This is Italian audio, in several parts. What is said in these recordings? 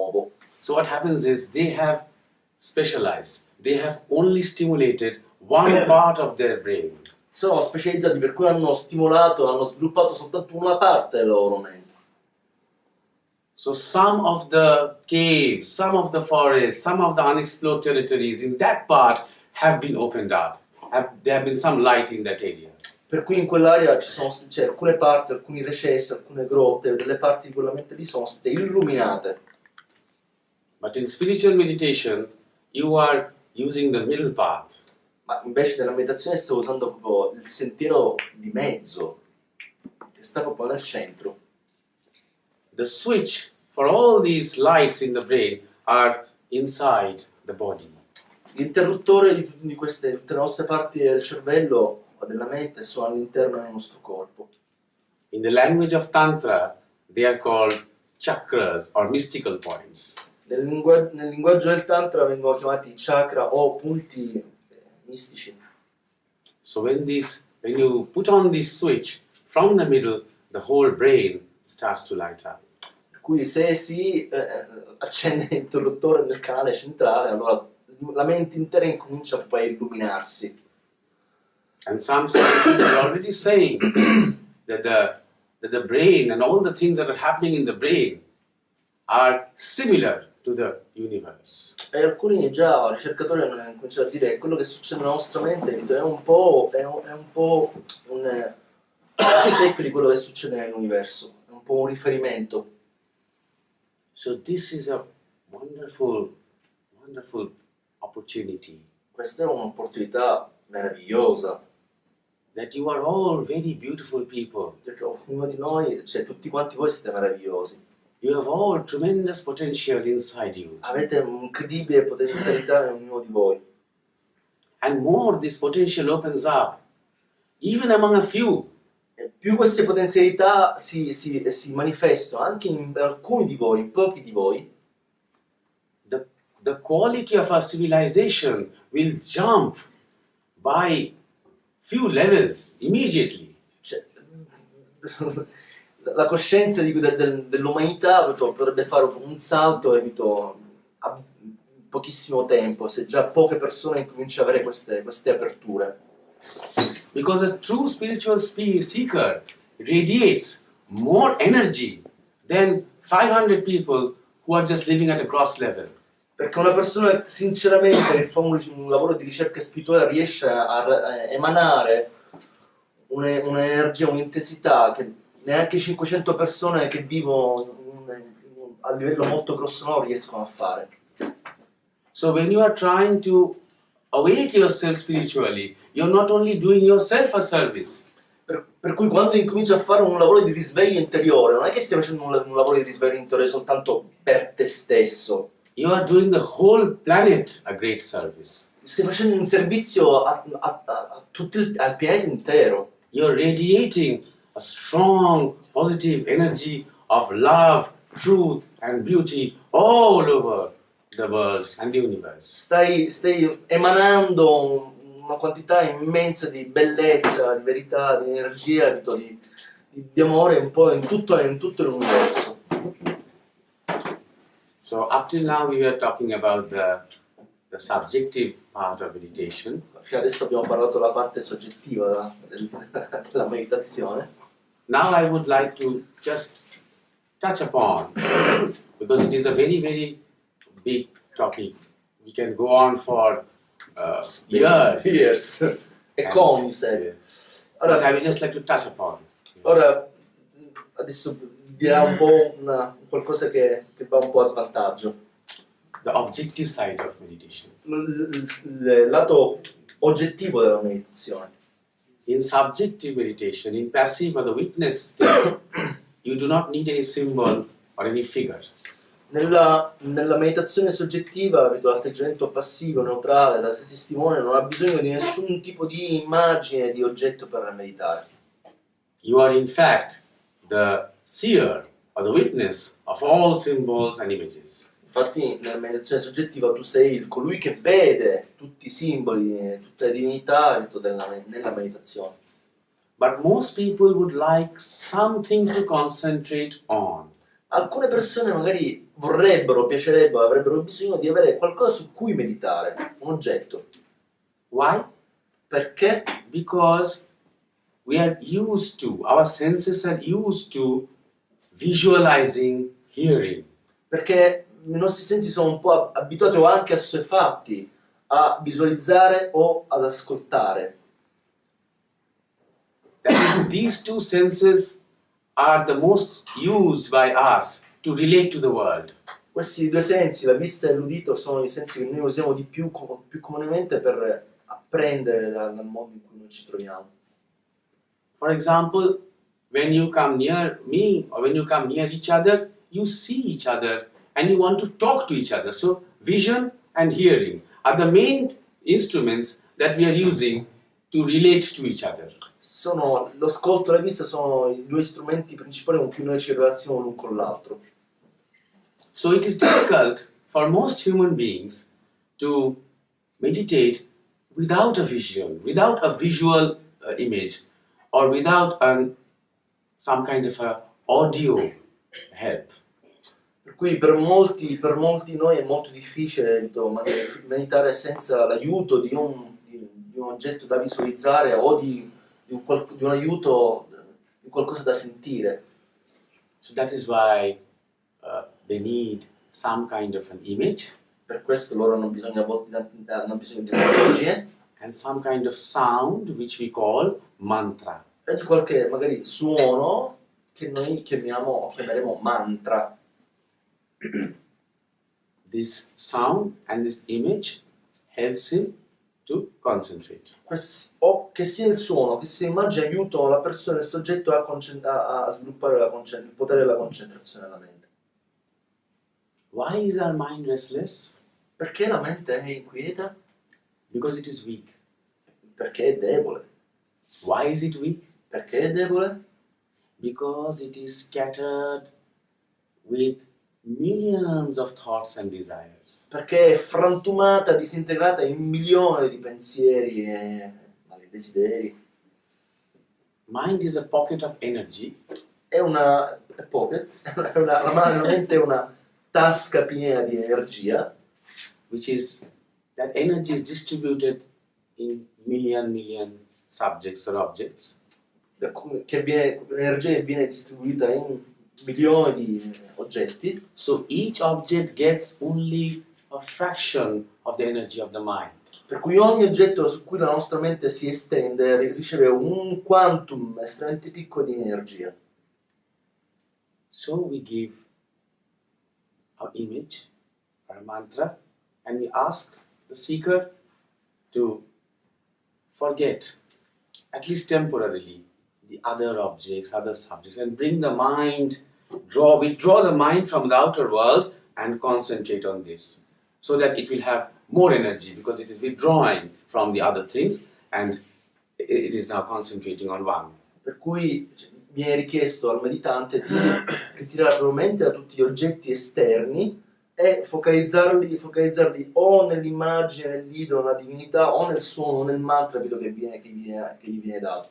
nuovo. So what happens is they have specialized. They have only stimulated one part of their brain. Sono specializzati per cui hanno stimolato, hanno sviluppato soltanto una parte della loro mente. So some of the caves, some of the forests, some of the unexplored territories in that part have been opened up. There have been some light in that area. Per cui in quell'area c'è alcune parti, alcuni recessi, alcune grotte, delle parti di quella mente lì sono state illuminate. But in spiritual meditation, you are using the middle path. Ma invece nella meditazione sto usando proprio il sentiero di mezzo, che sta proprio nel centro. The switch for all these lights in the brain are inside the body. L'interruttore di tutte le nostre parti del cervello o della mente sono all'interno del nostro corpo. In the language of Tantra, they are called chakras or mystical points. Nel linguaggio del Tantra vengono chiamati chakra o punti mistici. So when you put on this switch from the middle, the whole brain starts to light up. Per cui se si accende l'interruttore nel canale centrale, allora la mente intera incomincia poi a illuminarsi. And some scientists are already saying that the brain and all the things that are happening in the brain are similar to the universe. E alcuni già ricercatori hanno cominciato a dire che quello che succede nella nostra mente è un po' un specchio di quello che succede nell'universo, è un po' un riferimento. So this is a wonderful opportunity. Questa è un'opportunità meravigliosa, That you are all very beautiful people. perché ognuno di noi, cioè tutti quanti voi siete meravigliosi. You have all tremendous potential inside you. Avete un'incredibile potenzialità in ognuno di voi. And more this potential opens up, even among a few. E più queste potenzialità si manifestano anche in alcuni di voi, in pochi di voi, the quality of our civilization will jump by few levels immediately. cioè, la coscienza dell'umanità potrebbe fare un salto a pochissimo tempo, se già poche persone incominciano ad avere queste aperture. Because a true spiritual seeker radiates more energy than 500 people who are just living at a gross level. Perché una persona sinceramente che fa un lavoro di ricerca spirituale riesce a emanare un'energia, un'intensità che neanche 500 persone che vivono a livello molto grosso non riescono a fare. So when you are trying to awake yourself spiritually, you're not only doing yourself a service. Per cui quando incominci a fare un lavoro di risveglio interiore, non è che stai facendo un lavoro di risveglio interiore soltanto per te stesso. You are doing the whole planet a great service. Stai facendo un servizio al pianeta intero. You're radiating a strong, positive energy of love, truth, and beauty all over the world and the universe. Stai emanando una quantità immensa di bellezza, di verità, di energia, di amore un po' in tutto l'universo. So up till now we were talking about the subjective part of meditation. Fino adesso abbiamo parlato della parte soggettiva della meditazione. Now I would like to just touch upon, because it is a very, very big topic. We can go on for years. Years. E come you said. But I would just like to touch upon. Ora, adesso dirà un po' qualcosa che va un po' a svantaggio. The objective side of meditation. Il lato oggettivo della meditazione. In subjective meditation, in passive or the witness state, you do not need any symbol or any figure. Nella meditazione soggettiva, vedo l'atteggiamento passivo, neutrale, da testimone, non ha bisogno di nessun tipo di immagine, di oggetto per meditare. You are in fact the seer or the witness of all symbols and images. Infatti nella meditazione soggettiva tu sei colui che vede tutti i simboli, tutte le divinità nella meditazione. But most people would like something to concentrate on. Alcune persone magari vorrebbero, piacerebbero, avrebbero bisogno di avere qualcosa su cui meditare, un oggetto. Why? Perché? Because we are used to, our senses are used to visualizing, hearing. Perché i nostri sensi sono un po' abituati o anche assuefatti a visualizzare o ad ascoltare. These two senses are the most used by us to relate to the world. Questi due sensi, la vista e l'udito, sono i sensi che noi usiamo di più, più comunemente per apprendere dal mondo in cui noi ci troviamo. For example, when you come near me or when you come near each other, you see each other and you want to talk to each other. So, vision and hearing are the main instruments that we are using to relate to each other. L'ascolto e la vista sono i due strumenti principali con cui noi ci relazioniamo l'un con l'altro. So, it is difficult for most human beings to meditate without a vision, without a visual image, or without some kind of a audio help. Per cui per molti di noi è molto difficile meditare senza l'aiuto di un oggetto da visualizzare o di un aiuto, di qualcosa da sentire. So that is why they need some kind of an image. Per questo loro hanno bisogno di energie And some kind of sound which we call mantra. e di qualche magari suono che noi chiameremo mantra. This sound and this image helps him to concentrate. O che sia il suono, che sia l'immagine, aiutano la persona e il soggetto a sviluppare il potere della concentrazione della mente. Why is our mind restless? Perché la mente è inquieta? Because it is weak. Perché è debole. Why is it weak? Perché è debole? Because it is scattered with millions of thoughts and desires. Perché è frantumata, disintegrata in milioni di pensieri e desideri. Mind is a pocket of energy. È una pocket, la mente è una tasca piena di energia, That energy is distributed in million subjects or objects. l'energia viene distribuita in milioni di oggetti. So each object gets only a fraction of the energy of the mind. Per cui ogni oggetto su cui la nostra mente si estende riceve un quantum estremamente piccolo di energia. So we give our image, our mantra, and we ask the seeker to forget, at least temporarily, the other objects, other subjects, and bring the mind, withdraw the mind from the outer world and concentrate on this, so that it will have more energy because it is withdrawing from the other things and it is now concentrating on one. Per cui viene richiesto al meditante di ritirare la mente da tutti gli oggetti esterni e focalizzarli o nell'immagine, nell'idolo, nella divinità, o nel suono, o nel mantra che gli viene dato.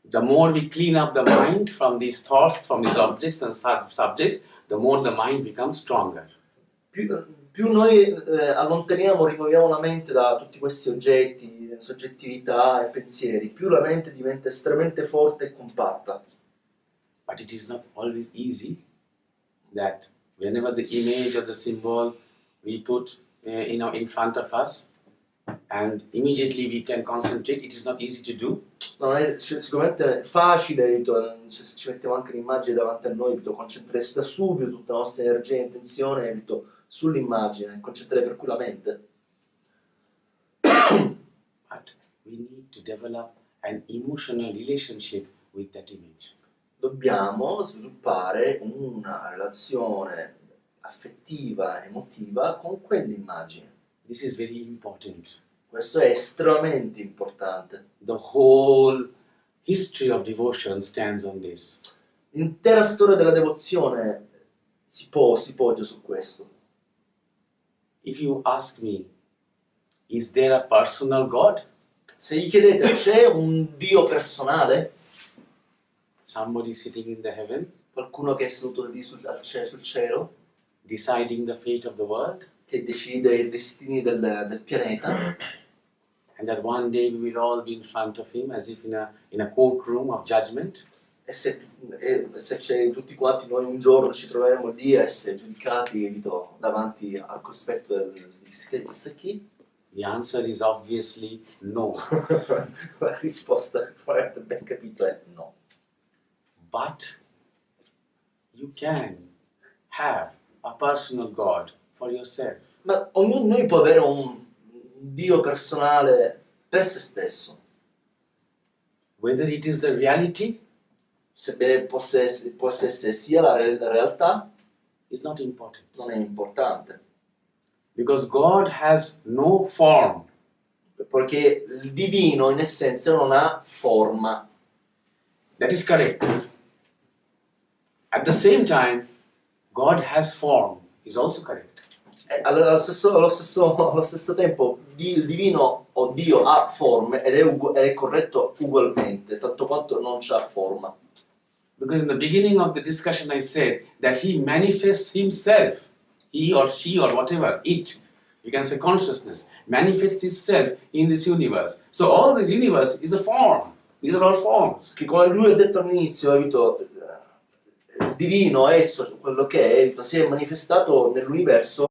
The more we clean up the mind from these thoughts, from these objects and subjects, the more the mind becomes stronger. Più noi allontaniamo, rimuoviamo la mente da tutti questi oggetti, soggettività e pensieri, più la mente diventa estremamente forte e compatta. But it is not always easy that whenever the image or the symbol we put in front of us and immediately we can concentrate, it is not easy to do. Non è sicuramente facile, se ci mettiamo anche l'immagine davanti a noi, concentrare da subito tutta la nostra energia e intenzione sull'immagine, concentrare per cui la mente. But we need to develop an emotional relationship with that image. Dobbiamo sviluppare una relazione affettiva, emotiva con quell'immagine. This is very important. Questo è estremamente importante. The whole history of devotion stands on this. L'intera storia della devozione si poggia su questo. If you ask me, is there a personal God? Se gli chiedete, c'è un Dio personale? Somebody sitting in the heaven? qualcuno che è seduto lì sul cielo, deciding the fate of the world, che decide i destini del pianeta, and that one day we will all be in front of him as if in a courtroom of judgment. e se c'è tutti quanti noi un giorno ci troveremo lì a essere giudicati, capito, davanti al cospetto di chissà chi. The answer is obviously no. La risposta, avete ben capito, è no. But you can have a personal God for yourself. Ma ognuno di noi può avere un Dio personale per se stesso. Whether it is the reality Sebbene possa essere sia la realtà, is not important. non è importante. Because God has no form. Perché il divino in essenza non ha forma. That is correct. At the same time, God has form is also correct. Allo stesso tempo il divino o Dio ha forme ed è corretto ugualmente, tanto quanto non c'ha forma. Because in the beginning of the discussion I said that he manifests himself, he or she or whatever, it, you can say consciousness, manifests itself in this universe. So all this universe is a form. These are all forms. Che come lui ha detto all'inizio, capito, il divino, esso, quello che è, capito, si è manifestato nell'universo